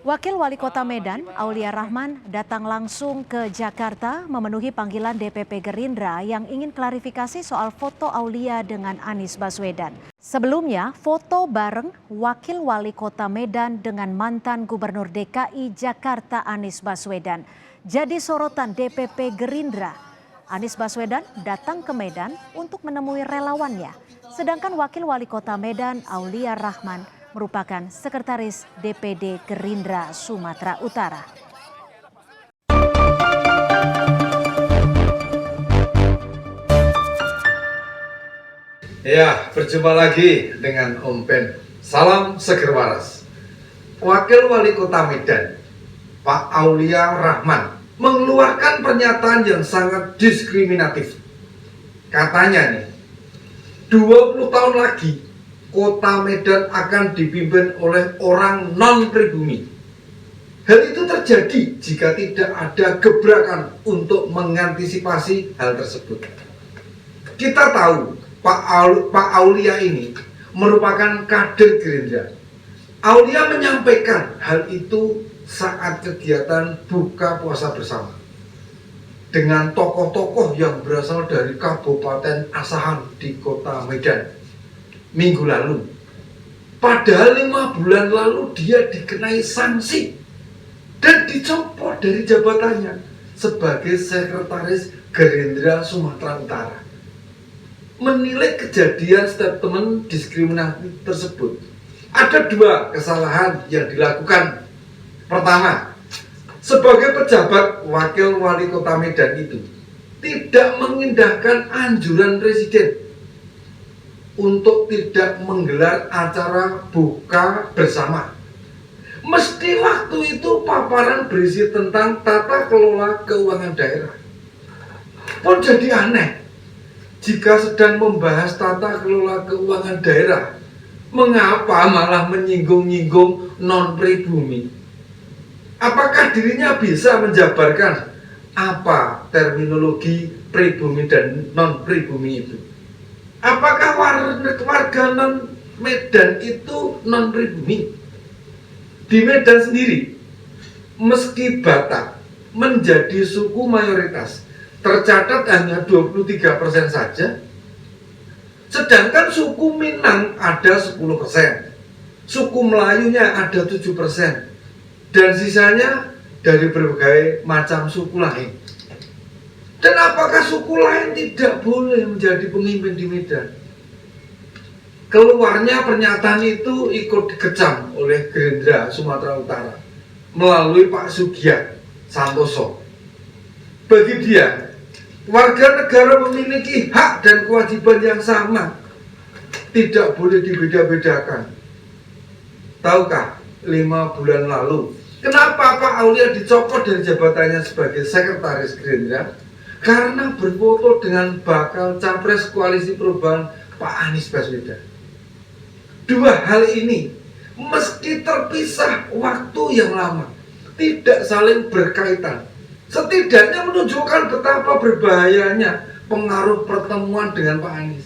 Wakil Wali Kota Medan, Aulia Rahman, datang langsung ke Jakarta memenuhi panggilan DPP Gerindra yang ingin klarifikasi soal foto Aulia dengan Anies Baswedan. Sebelumnya, foto bareng Wakil Wali Kota Medan dengan mantan Gubernur DKI Jakarta Anies Baswedan jadi sorotan DPP Gerindra. Anies Baswedan datang ke Medan untuk menemui relawannya, sedangkan Wakil Wali Kota Medan, Aulia Rahman, merupakan Sekretaris DPD Gerindra Sumatera Utara. Ya, berjumpa lagi dengan Om Pen. Salam seger waras. Wakil Wali Kota Medan, Pak Aulia Rahman, mengeluarkan pernyataan yang sangat diskriminatif. Katanya nih, 20 tahun lagi Kota Medan akan dipimpin oleh orang non-pribumi. Hal itu terjadi jika tidak ada gebrakan untuk mengantisipasi hal tersebut. Kita tahu Pak Aulia ini merupakan kader Gerindra. Aulia menyampaikan hal itu saat kegiatan buka puasa bersama dengan tokoh-tokoh yang berasal dari Kabupaten Asahan di Kota Medan minggu lalu. Padahal 5 bulan lalu dia dikenai sanksi dan dicopot dari jabatannya sebagai Sekretaris Gerindra Sumatera Utara. Menilai kejadian statement diskriminatif tersebut, ada 2 kesalahan yang dilakukan. Pertama, sebagai pejabat Wakil Wali Kota Medan itu tidak mengindahkan anjuran Presiden untuk tidak menggelar acara buka bersama. Mesti waktu itu paparan berisi tentang tata kelola keuangan daerah. Pun jadi aneh, jika sedang membahas tata kelola keuangan daerah, mengapa malah menyinggung-nyinggung non-pribumi? Apakah dirinya bisa menjabarkan apa terminologi pribumi dan non-pribumi itu? Apakah warga non-Medan itu non-pribumi? Di Medan sendiri, meski Batak menjadi suku mayoritas, tercatat hanya 23% saja, sedangkan suku Minang ada 10%, suku Melayunya ada 7%, dan sisanya dari berbagai macam suku lain. Dan apakah suku lain tidak boleh menjadi pemimpin di Medan? Keluarnya pernyataan itu ikut dikecam oleh Gerindra Sumatera Utara melalui Pak Sugiat Santoso. Bagi dia, warga negara memiliki hak dan kewajiban yang sama, tidak boleh dibeda-bedakan. Tahukah 5 bulan lalu kenapa Pak Aulia dicopot dari jabatannya sebagai Sekretaris Gerindra? Karena berfoto dengan bakal capres koalisi perubahan Pak Anies Baswedan. 2 hal ini meski terpisah waktu yang lama, tidak saling berkaitan, setidaknya menunjukkan betapa berbahayanya pengaruh pertemuan dengan Pak Anies.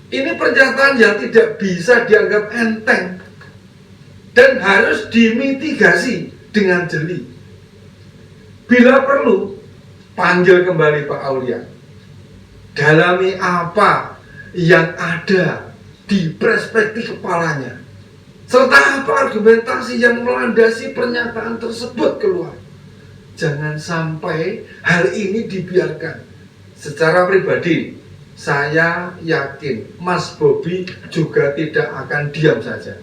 Ini pernyataan yang tidak bisa dianggap enteng dan harus dimitigasi dengan jeli. Bila perlu, panggil kembali Pak Aulia. Dalami apa yang ada di perspektif kepalanya, serta apa argumentasi yang melandasi pernyataan tersebut keluar. Jangan sampai hal ini dibiarkan. Secara pribadi, saya yakin Mas Bobi juga tidak akan diam saja.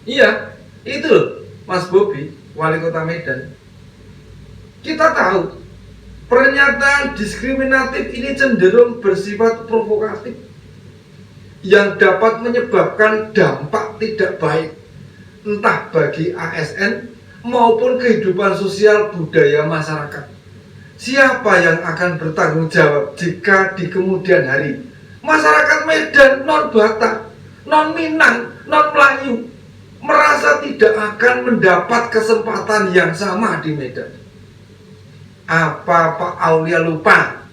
Iya, itu Mas Bobi, Wali Kota Medan. Kita tahu pernyataan diskriminatif ini cenderung bersifat provokatif yang dapat menyebabkan dampak tidak baik entah bagi ASN maupun kehidupan sosial budaya masyarakat. Siapa yang akan bertanggung jawab jika di kemudian hari masyarakat Medan non-Batak, non-Minang, non-Melayu merasa tidak akan mendapat kesempatan yang sama di Medan? Apa Pak Aulia lupa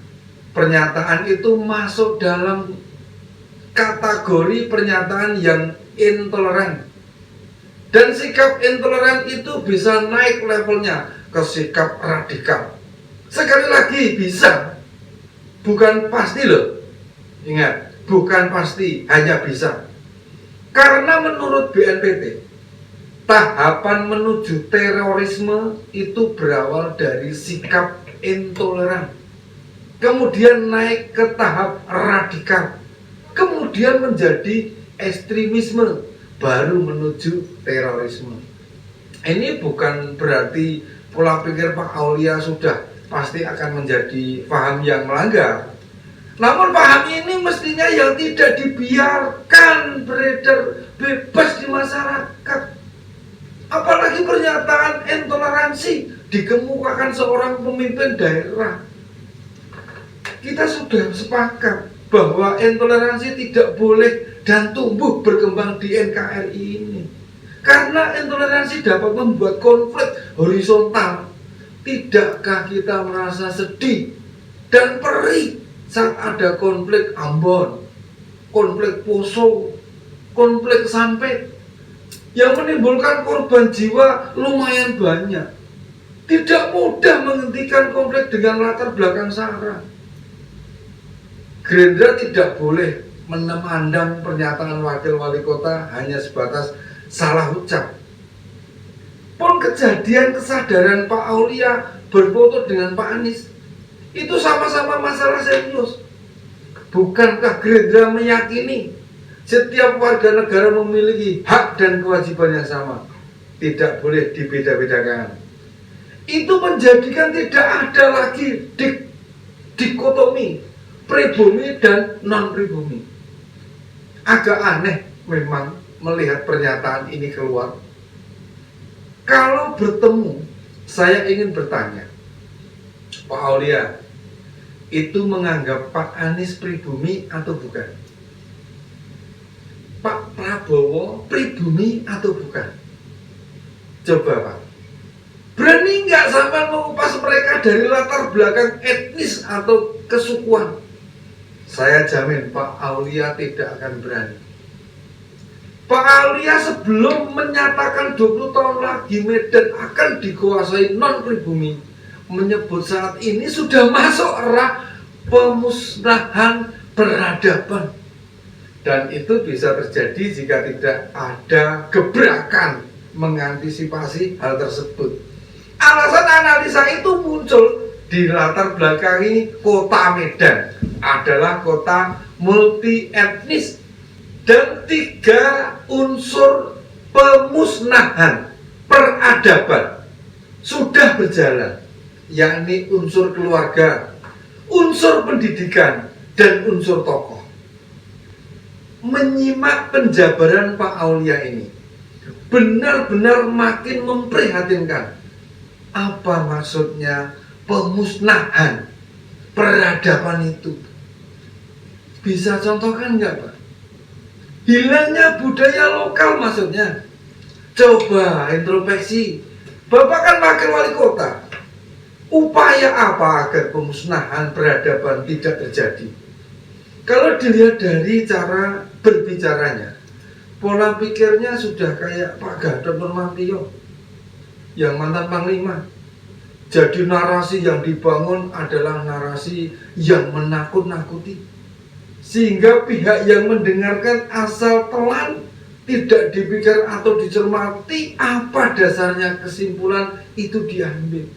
pernyataan itu masuk dalam kategori pernyataan yang intoleran Dan sikap intoleran itu bisa naik levelnya ke sikap radikal. Sekali lagi bisa, bukan pasti loh. Ingat, bukan pasti, hanya bisa. Karena menurut BNPT, tahapan menuju terorisme itu berawal dari sikap intoleran, kemudian naik ke tahap radikal, kemudian menjadi ekstremisme, baru menuju terorisme. Ini bukan berarti pola pikir Pak Aulia sudah pasti akan menjadi paham yang melanggar. Namun paham ini mestinya yang tidak dibiarkan beredar bebas di masyarakat. Apalagi pernyataan intoleransi dikemukakan seorang pemimpin daerah. Kita sudah sepakat bahwa intoleransi tidak boleh dan tumbuh berkembang di NKRI ini. Karena intoleransi dapat membuat konflik horizontal. Tidakkah kita merasa sedih dan perih saat ada konflik Ambon, konflik Poso, konflik Sampit yang menimbulkan korban jiwa lumayan banyak? Tidak mudah menghentikan konflik dengan latar belakang SARA. Gerindra tidak boleh memandang pernyataan wakil wali kota hanya sebatas salah ucap. Pun kejadian kesadaran Pak Aulia berfoto dengan Pak Anies itu sama-sama masalah serius. Bukankah Gerindra meyakini setiap warga negara memiliki hak dan kewajiban yang sama? Tidak boleh dibeda-bedakan. Itu menjadikan tidak ada lagi dikotomi pribumi dan non-pribumi. Agak aneh memang melihat pernyataan ini keluar. Kalau bertemu, saya ingin bertanya, Pak Aulia itu menganggap Pak Anies pribumi atau bukan? Pak Prabowo pribumi atau bukan? Coba Pak, berani nggak sampai mengupas mereka dari latar belakang etnis atau kesukuan? Saya jamin Pak Aulia tidak akan berani. Pak Aulia sebelum menyatakan 20 tahun lagi Medan akan dikuasai non-pribumi, menyebut saat ini sudah masuk era pemusnahan peradaban. Dan itu bisa terjadi jika tidak ada gebrakan mengantisipasi hal tersebut. Alasan analisa itu muncul di latar belakangi kota Medan adalah kota multi etnis dan 3 unsur pemusnahan peradaban sudah berjalan, yakni unsur keluarga, unsur pendidikan, dan unsur tokoh. Menyimak penjabaran Pak Aulia ini benar-benar makin memprihatinkan. Apa maksudnya pemusnahan peradaban itu? Bisa contohkan nggak Pak? Hilangnya budaya lokal maksudnya. Coba introspeksi. Bapak kan wakil wali kota. Upaya apa agar pemusnahan peradaban tidak terjadi? Kalau dilihat dari cara berbicaranya, pola pikirnya sudah kayak Pak Gatot Nurmantio yang mantan Panglima. Jadi narasi yang dibangun adalah narasi yang menakut-nakuti, sehingga pihak yang mendengarkan asal telan, tidak dipikir atau dicermati apa dasarnya kesimpulan itu diambil.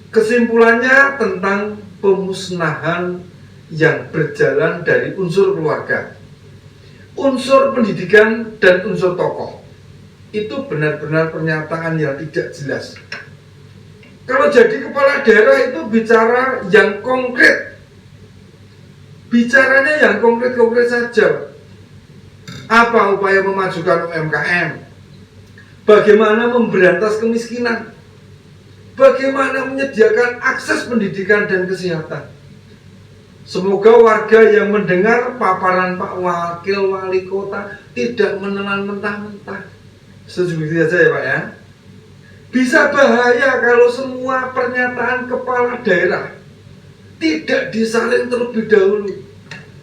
Kesimpulannya tentang pemusnahan yang berjalan dari unsur keluarga, unsur pendidikan, dan unsur tokoh. Itu benar-benar pernyataan yang tidak jelas. Kalau jadi kepala daerah itu bicara yang konkret, bicaranya yang konkret-konkret saja. Apa upaya memajukan UMKM? Bagaimana memberantas kemiskinan? Bagaimana menyediakan akses pendidikan dan kesehatan? Semoga warga yang mendengar paparan Pak Wakil Wali Kota tidak menelan mentah-mentah. Setuju saja ya Pak ya? Bisa bahaya kalau semua pernyataan kepala daerah tidak disalin terlebih dahulu.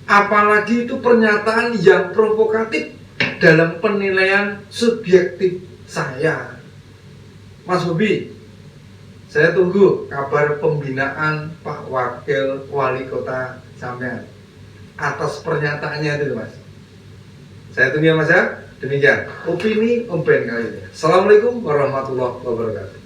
Apalagi itu pernyataan yang provokatif dalam penilaian subjektif saya. Mas Bobi, saya tunggu kabar pembinaan Pak Wakil Wali Kota sampean atas pernyataannya itu Mas. Saya tunggu ya Mas ya. Demikian opini Om Ben kali ini. Assalamualaikum warahmatullahi wabarakatuh.